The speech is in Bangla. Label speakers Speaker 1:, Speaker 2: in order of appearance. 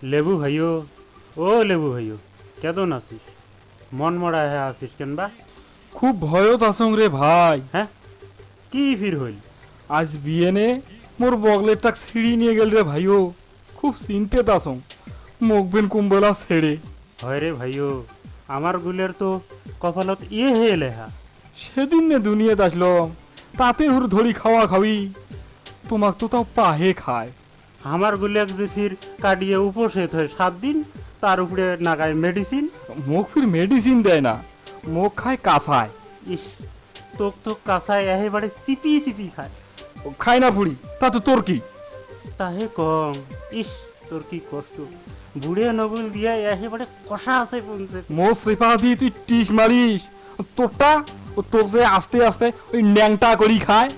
Speaker 1: লেবু ভাইও, ও লেবু ভাইও, কেমন আছিস? মন মরা হয়ে আছিস কেন বা?
Speaker 2: খুব ভয়ত আছং রে ভাই।
Speaker 1: হ্যাঁ, কি ফির হইল?
Speaker 2: আজ বিয়ে নে মোর বগলের টাক ছিঁড়ি নিয়ে গেল রে ভাইও। খুব চিন্তিত আছং, মুখবেন কুম্বলা ছেড়ে।
Speaker 1: হয় রে ভাইও, আমার গুলের তো কপালত ইয়ে হয়ে লেহা।
Speaker 2: সেদিন নে দুনিয়াতে আসলাম, তাতে হুর ধরি খাওয়া খাওয়ি। তোমাক তো তাও পাহে খায়।
Speaker 1: আমার গুলেক যে ফির কাটিয়ে উপসেত হয় 7 দিন, তার উপরে নাগায় মেডিসিন।
Speaker 2: মুখ ফির মেডিসিন দেয় না, মুখ খায় কাঁচায়।
Speaker 1: ইস, তোক তো কাঁচায় একেবারে চিপি চিপি খায়।
Speaker 2: খায় না ফুড়ি, তাতে তোর কি?
Speaker 1: তাহে কম। ইস, তোর কি কষ্ট। বুড়ে নবুল দিয়া একেবারে কষা আছে পৌঁছে।
Speaker 2: মোর সেপা দিয়ে তুই টিস মারিস, তোরটা ও তোর যে আস্তে আস্তে ওই ন্যাংটা করি খায়।